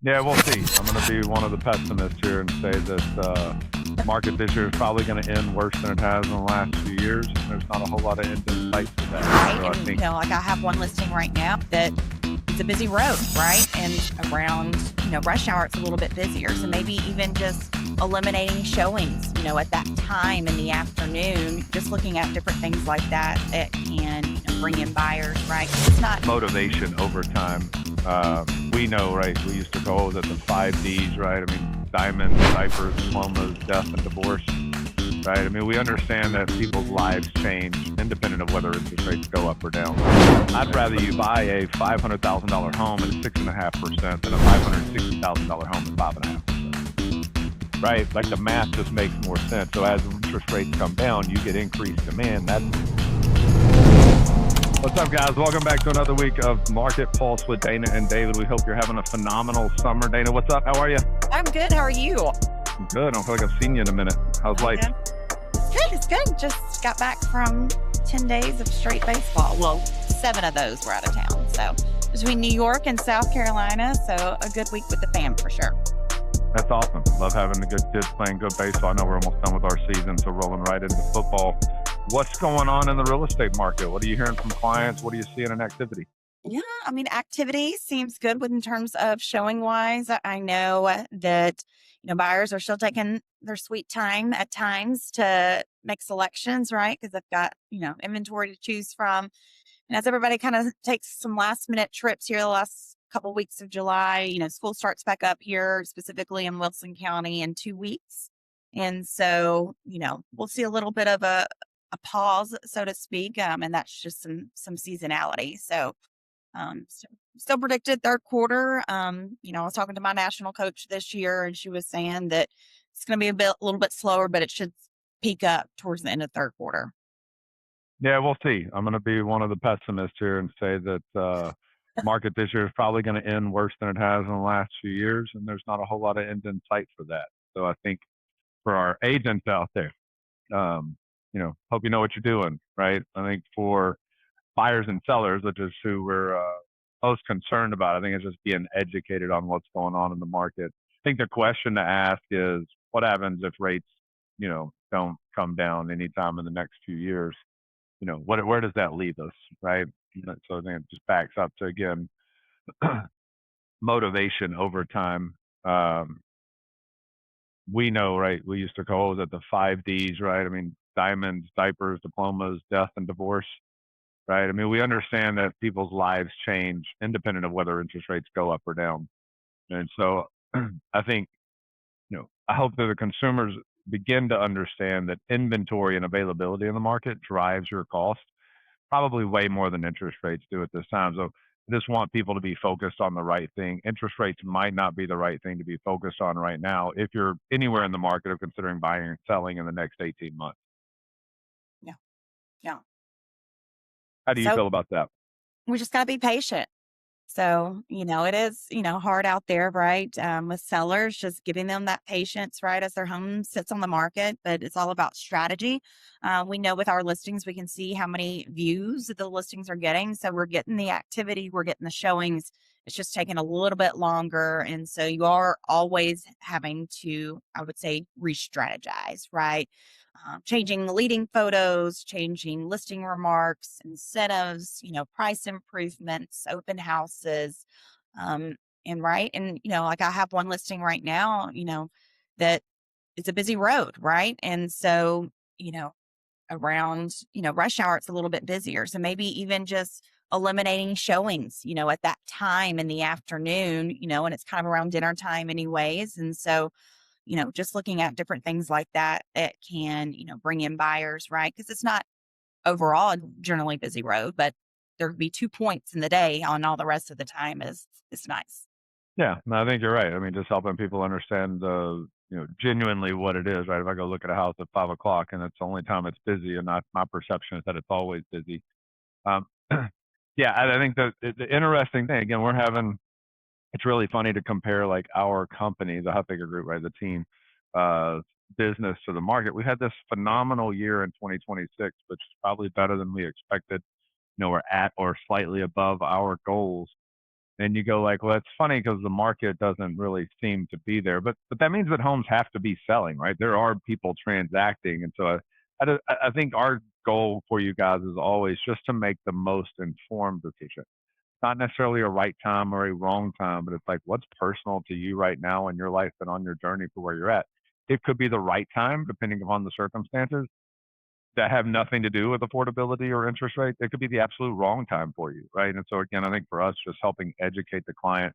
Yeah, we'll see. I'm going to be one of the pessimists here and say that market this year is probably going to end worse than it has in the last few years. There's not a whole lot of end in sight for that. Right. So I And, think like I have one listing right now that it's a busy road, right? And around, rush hour, it's a little bit busier. So maybe even just eliminating showings, at that time in the afternoon, just looking at different things like that that can, bring in buyers, right? It's not motivation over time. We know, right? We used to go at the 5 Ds, right? I mean, diamonds, diapers, diplomas, death, and divorce, right? I mean, we understand that people's lives change independent of whether interest rates go up or down. I'd rather you buy a $500,000 home at 6.5% than a $560,000 home at 5.5%, right? Like the math just makes more sense. So as interest rates come down, you get increased demand. What's up, guys? Welcome back to another week of Market Pulse with Dana and David. We hope you're having a phenomenal summer. Dana, what's up? How are you? I'm good. How are you? I'm good. I don't feel like I've seen you in a minute. How's life? Okay. It's good. Just got back from 10 days of straight baseball. Well, 7 of those were out of town. So between New York and South Carolina. So a good week with the fam for sure. That's awesome. Love having the good kids playing good baseball. I know we're almost done with our season, so rolling right into football. What's going on in the real estate market? What are you hearing from clients? What are you seeing in activity? Yeah, activity seems good in terms of showing wise. I know that, buyers are still taking their sweet time at times to make selections, right? Because they've got, inventory to choose from. And as everybody kind of takes some last minute trips here the last couple weeks of July, school starts back up here, specifically in Wilson County in 2 weeks. And so, we'll see a little bit of a pause, so to speak. And that's just some seasonality. So, still predicted third quarter. I was talking to my national coach this year, and she was saying that it's going to be a little bit slower, but it should peak up towards the end of third quarter. Yeah, we'll see. I'm going to be one of the pessimists here and say that market this year is probably going to end worse than it has in the last few years, and there's not a whole lot of end in sight for that. So I think for our agents out there, hope you know what you're doing, right? I think for buyers and sellers, which is who we're most concerned about, I think it's just being educated on what's going on in the market. I think the question to ask is, what happens if rates, don't come down anytime in the next few years? Where does that leave us, right? So I think it just backs up to, again, motivation over time. We know, right? We used to go at the 5 Ds, right? I mean, diamonds, diapers, diplomas, death, and divorce, right? I mean, we understand that people's lives change independent of whether interest rates go up or down. And so I think, I hope that the consumers begin to understand that inventory and availability in the market drives your cost probably way more than interest rates do at this time. So I just want people to be focused on the right thing. Interest rates might not be the right thing to be focused on right now if you're anywhere in the market or considering buying and selling in the next 18 months. Yeah. Yeah. How do you So feel about that? we just got to be patient. So, it is, hard out there, right? With sellers, just giving them that patience, right, as their home sits on the market. But it's all about strategy. We know with our listings, we can see how many views that the listings are getting. So we're getting the activity, we're getting the showings. It's just taking a little bit longer. And so you are always having to, I would say, re-strategize, right? Changing leading photos, changing listing remarks, incentives, price improvements, open houses. Um, and right. And, like I have one listing right now, that it's a busy road, right? And so, around, rush hour, it's a little bit busier. So maybe even just eliminating showings, at that time in the afternoon, and it's kind of around dinner time anyways. And so, just looking at different things like that that can, bring in buyers, right? Because it's not overall a generally busy road, but there'd be 2 points in the day on all the rest of the time is nice. Yeah, no, I think you're right. I mean, just helping people understand genuinely what it is, right? If I go look at a house at 5 o'clock and it's the only time it's busy, and not my perception is that it's always busy. Um, yeah, I think the interesting thing, again, it's really funny to compare like our company, the Huffaker Group, right, the team, uh, business to the market. We had this phenomenal year in 2026, which is probably better than we expected. We're at or slightly above our goals. And you go like, well, it's funny because the market doesn't really seem to be there, but that means that homes have to be selling, right? There are people transacting, and so I think our goal for you guys is always just to make the most informed decision. Not necessarily a right time or a wrong time, but it's like what's personal to you right now in your life and on your journey to where you're at. It could be the right time, depending upon the circumstances, that have nothing to do with affordability or interest rate. It could be the absolute wrong time for you, right? And so again, I think for us, just helping educate the client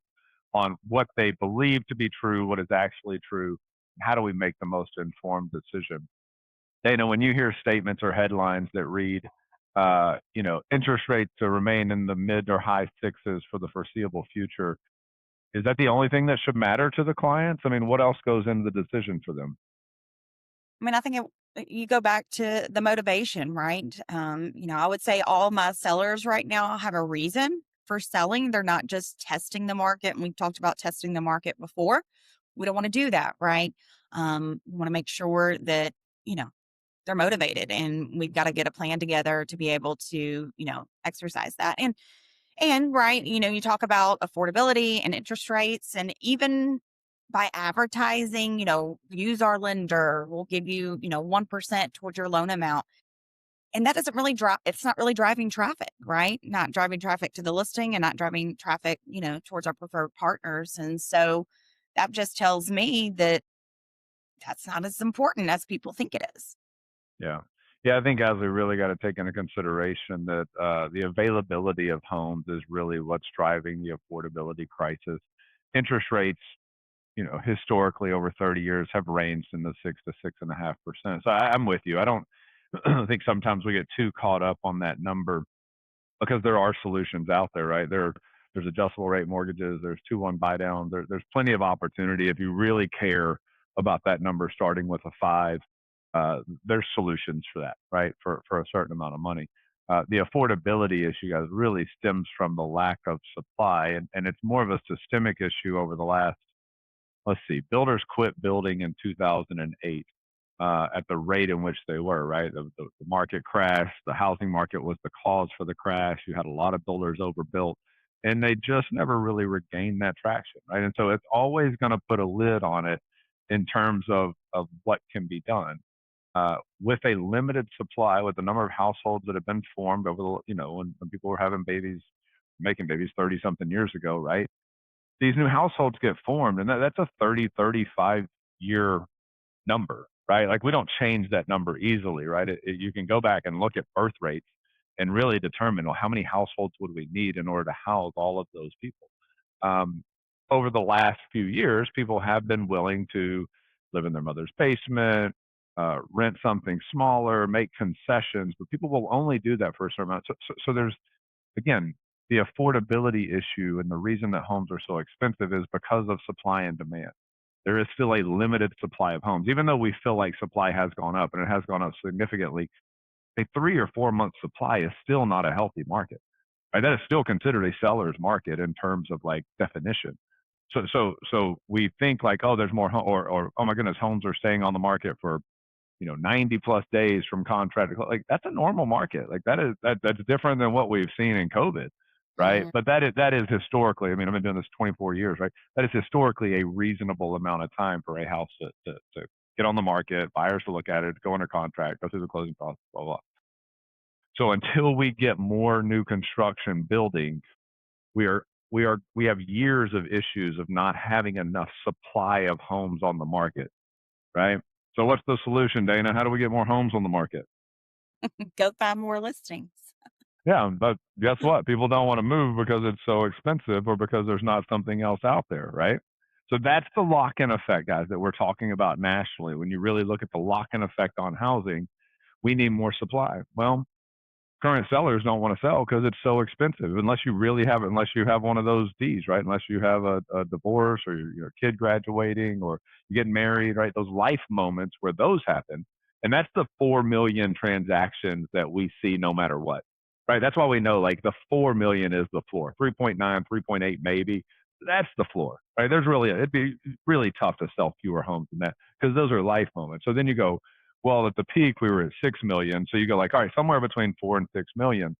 on what they believe to be true, what is actually true, how do we make the most informed decision. Dana, when you hear statements or headlines that read, interest rates to remain in the mid or high sixes for the foreseeable future, is that the only thing that should matter to the clients? I mean, what else goes into the decision for them? I mean, I think you go back to the motivation, right? I would say all my sellers right now have a reason for selling. They're not just testing the market. And we've talked about testing the market before. We don't want to do that, right? We want to make sure that, you know, they're motivated and we've got to get a plan together to be able to, exercise that. And right, you talk about affordability and interest rates, and even by advertising, use our lender, we'll give you, 1% towards your loan amount. And that doesn't really drive, it's not really driving traffic, right? Not driving traffic to the listing and not driving traffic, towards our preferred partners. And so that just tells me that that's not as important as people think it is. Yeah. Yeah, I think as we really got to take into consideration that the availability of homes is really what's driving the affordability crisis. Interest rates, historically over 30 years have ranged in the 6 to 6.5%. So I'm with you. I don't I think sometimes we get too caught up on that number because there are solutions out there, right? There's adjustable rate mortgages, there's 2-1 buy down, there's plenty of opportunity if you really care about that number starting with a five. There's solutions for that, right? For a certain amount of money. The affordability issue, guys, really stems from the lack of supply, and it's more of a systemic issue over the last, let's see, builders quit building in 2008 at the rate in which they were, right? The market crashed. The housing market was the cause for the crash. You had a lot of builders overbuilt, and they just never really regained that traction, right? And so it's always going to put a lid on it in terms of what can be done. With a limited supply, with the number of households that have been formed over the, when people were having babies, making babies 30 something years ago, right? These new households get formed, and that's a 30, 35 year number, right? Like we don't change that number easily, right? You can go back and look at birth rates and really determine, well, how many households would we need in order to house all of those people. Um, Over the last few years, people have been willing to live in their mother's basement, rent something smaller, make concessions, but people will only do that for a certain amount. So there's, again, the affordability issue, and the reason that homes are so expensive is because of supply and demand. There is still a limited supply of homes, even though we feel like supply has gone up and it has gone up significantly. A 3 or 4 month supply is still not a healthy market, right? That is still considered a seller's market in terms of like definition. So we think like, oh, there's more, or oh my goodness, homes are staying on the market for 90 plus days from contract like that's a normal market. Like that's different than what we've seen in COVID, right? Mhm. But that is historically, I mean, I've been doing this 24 years, right? That is historically a reasonable amount of time for a house to get on the market, buyers to look at it, go under contract, go through the closing process, blah, blah. So until we get more new construction building, we have years of issues of not having enough supply of homes on the market, right? So what's the solution, Dana? How do we get more homes on the market? Go find more listings. Yeah, but guess what? People don't want to move because it's so expensive or because there's not something else out there, right? So that's the lock-in effect, guys, that we're talking about nationally. When you really look at the lock-in effect on housing, we need more supply. Well, current sellers don't want to sell because it's so expensive. Unless you have one of those D's, right? Unless you have a divorce or your kid graduating or you get married, right? Those life moments where those happen. And that's the 4 million transactions that we see no matter what, right? That's why we know like the 4 million is the floor. 3.9, 3.8 maybe. That's the floor, right? It'd be really tough to sell fewer homes than that because those are life moments. So then you go, well, at the peak, we were at 6 million. So you go like, all right, somewhere between 4 and 6 million.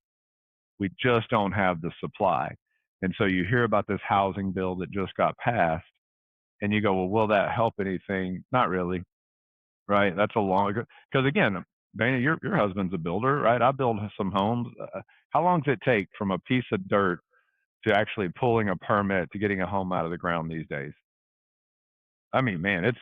We just don't have the supply. And so you hear about this housing bill that just got passed, and you go, well, will that help anything? Not really, right? That's a long, because again, Dana, your husband's a builder, right? I build some homes. How long does it take from a piece of dirt to actually pulling a permit to getting a home out of the ground these days? I mean, man, it's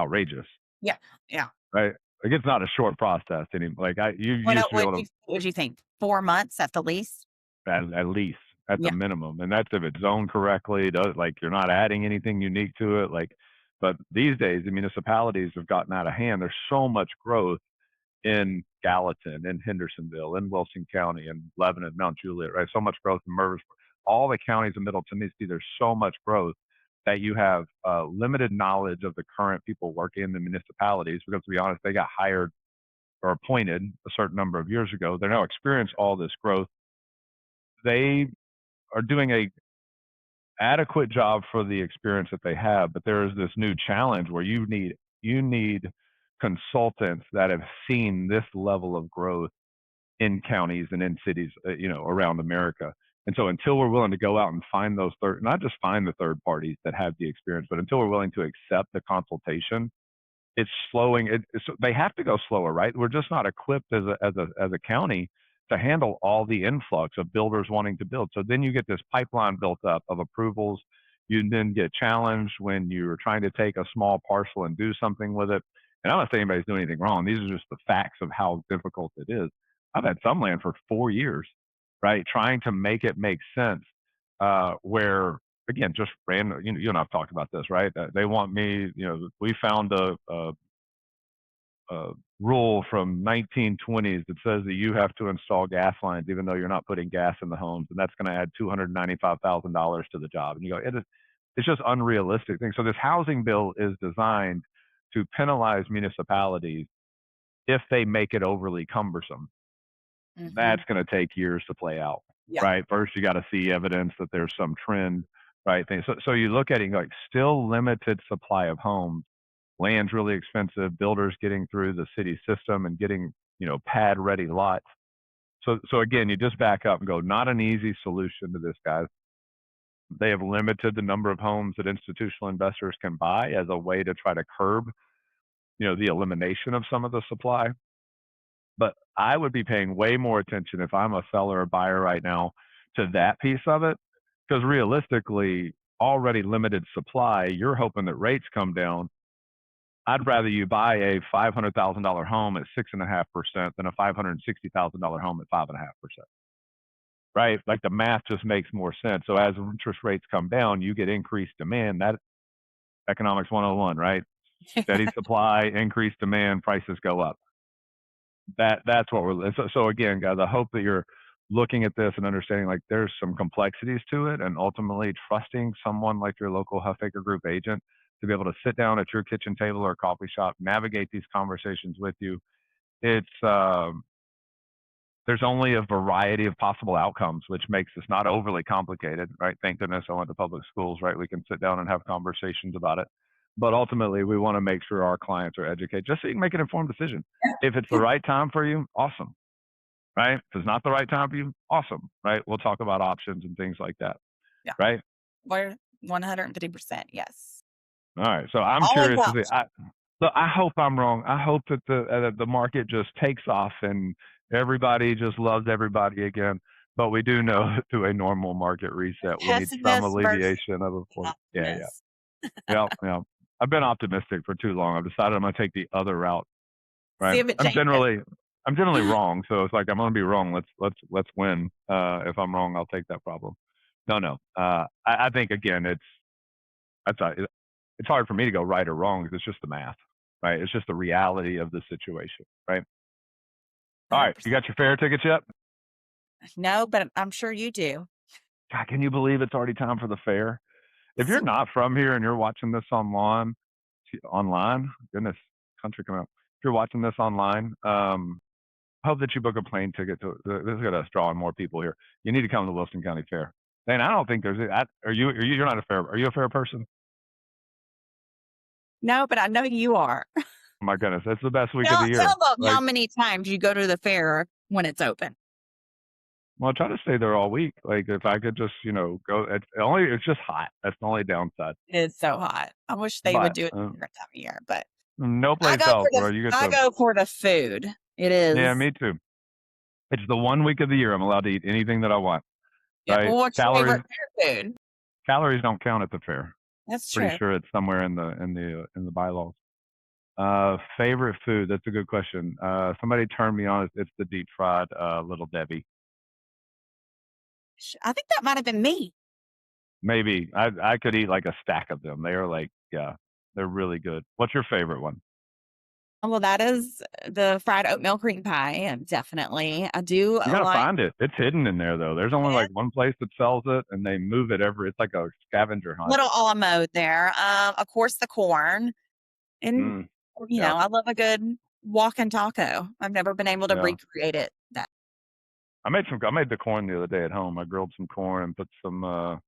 outrageous, Yeah. Yeah. right? Like it's not a short process anymore. Like you used to be able to What would you think? 4 months at the least? at least at the Yeah. minimum, and that's if it's zoned correctly. Does like you're not adding anything unique to it. Like, but these days the municipalities have gotten out of hand. There's so much growth in Gallatin, in Hendersonville, in Wilson County, in Lebanon, Mount Juliet, right? So much growth in Murfreesboro. All the counties in Middle Tennessee, there's so much growth that you have limited knowledge of the current people working in the municipalities because, to be honest, they got hired or appointed a certain number of years ago. They're now experience all this growth. They are doing a adequate job for the experience that they have, but there is this new challenge where you need consultants that have seen this level of growth in counties and in cities, around America. And so until we're willing to go out and find those not just find the third parties that have the experience, but until we're willing to accept the consultation, it's slowing it. They have to go slower, right? We're just not equipped as a county to handle all the influx of builders wanting to build. So then you get this pipeline built up of approvals. You then get challenged when you're trying to take a small parcel and do something with it. And I'm not saying anybody's doing anything wrong. These are just the facts of how difficult it is. I've had some land for 4 years, right? Trying to make it make sense. Where again, just random. You and I've talked about this, right? They want me. We found a rule from 1920s that says that you have to install gas lines even though you're not putting gas in the homes, and that's going to add $295,000 to the job. And you go, it's just unrealistic thing. So this housing bill is designed to penalize municipalities if they make it overly cumbersome. Hmm. That's going to take years to play out, Yeah. right? First, you got to see evidence that there's some trend, right? Thing. So you look at it, like still limited supply of homes, land's really expensive, builders getting through the city system and getting pad ready lots. So again, you just back up and go, not an easy solution to this, guys. They have limited the number of homes that institutional investors can buy as a way to try to curb the elimination of some of the supply. But I would be paying way more attention if I'm a seller or buyer right now to that piece of it, because realistically, already limited supply, you're hoping that rates come down. I'd rather you buy a $500,000 home at 6.5% than a $560,000 home at 5.5%, right? Like the math just makes more sense. So as interest rates come down, you get increased demand. That economics 101, right? Steady supply, increased demand, prices go up. That's what we're. So again, guys, I hope that you're looking at this and understanding like there's some complexities to it, and ultimately trusting someone like your local Huffaker Group agent to be able to sit down at your kitchen table or coffee shop, navigate these conversations with you. It's there's only a variety of possible outcomes, which makes this not overly complicated, right? Thank goodness I went to public schools, right? We can sit down and have conversations about it. But ultimately, we want to make sure our clients are educated just so you can make an informed decision. If it's the Yeah. right time for you, awesome, right? If it's not the right time for you, awesome, right? We'll talk about options and things like that, Yeah. right? We're 150%. Yes. All right. So I'm Always curious to see. helps. So I hope I'm wrong. I hope that the market just takes off and everybody just loves everybody again. But we do know through a normal market reset, we need some Pessimist versus alleviation of yeah, yeah, optimist. yeah, yeah. I've been optimistic for too long. I've decided I'm going to take the other route. See Right. if it I'm changes. generally I'm generally wrong. So it's like I'm going to be wrong. Let's win. If I'm wrong, I'll take that problem. No, no. I think again, that's it's hard for me to go right or wrong because it's just the math, right? It's just the reality of the situation, right? All right, you 100%. got your fair tickets yet? No, but I'm sure you do. God, can you believe it's already time for the fair? If you're So, not from here and you're watching this online, goodness, country come out. If you're watching this online, I hope that you book a plane ticket to. This is going to draw in more people here. You need to come to the Wilson County Fair. And I don't think there's. Are you? You're not a fair. Are you a fair person? no, but I know you are. Oh my goodness, it's the best week of Tell the year. tell them Like how many times you go to the fair when it's open. Well, I try to stay there all week. Like if I could just, go. It's just hot. That's the only downside. It is so hot. I wish they would But do it a different time of year, but no I place go else for the where you get I to. go for the food. It Yeah, is. me too. It's the one week of the year I'm allowed to eat anything that I want. Yeah. Right? Well, what's your Calories favorite fair food? calories don't count at the fair. That's Pretty true. sure it's somewhere in the bylaws. Favorite food? That's a good question. Somebody turned me on. It's the deep fried Little Debbie. I think that might have been me. Maybe I could eat like a stack of them. They are like, yeah, they're really good. What's your favorite one? Well, that is the fried oatmeal cream pie, definitely. I do You gotta like find it. It's hidden in there though. There's only like one place that sells it, and they move it every. It's like a scavenger hunt. little a la mode there. Of course, the corn, and Mm, yeah, I love a good walking taco. I've never been able to yeah. recreate it. That I made the corn the other day at home. I grilled some corn and put some of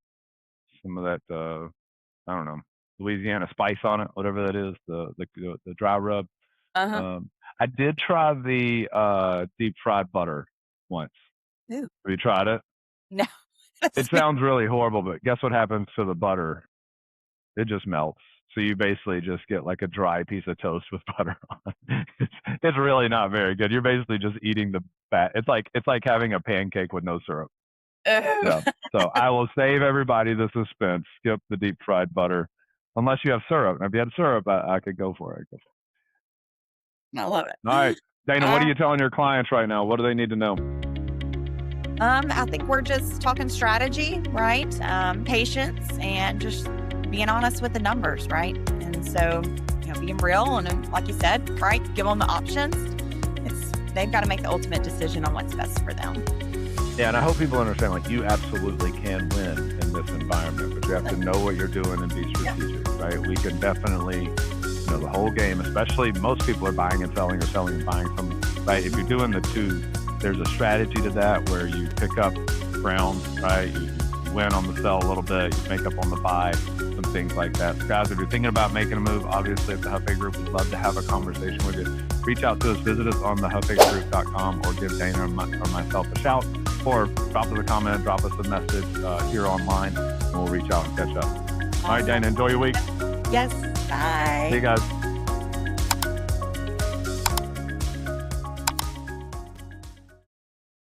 that I don't know, Louisiana spice on it, whatever that is, the dry rub. uh-huh. Um, I did try the deep fried butter once. Ooh, Have you tried it? no. It sounds really horrible, but guess what happens to the butter? It just melts. So you basically just get like a dry piece of toast with butter on. It's really not very good. You're basically just eating the fat. It's like having a pancake with no syrup. Oh, Yeah. So I will save everybody the suspense. Skip the deep fried butter, unless you have syrup. And if you had syrup, I could go for it. I love All right, it. Dana. What are Uh, you telling your clients right now? What do they need to know? I think we're just talking strategy, right? Patience and just being honest with the numbers, right? And so, being real and like you said, right? Give them the options. They've got to make the ultimate decision on what's best for them. Yeah, and I hope people understand. Like, you absolutely can win in this environment, but you have to know what you're doing and be strategic, right? We can definitely, the whole game. Especially most people are buying and selling, or selling and buying. Right? If you're doing the two, there's a strategy to that where you pick up ground, right? You win on the sell a little bit, you make up on the buy, some things like that. So guys, if you're thinking about making a move, obviously at the Huffaker Group, we'd love to have a conversation with you. Reach out to us, visit us on the huffakergroup.com, or give Dana or myself a shout, or drop us a comment, drop us a message here online, and we'll reach out and catch up. All right, Dana, enjoy your week. Yes. Bye. See you guys.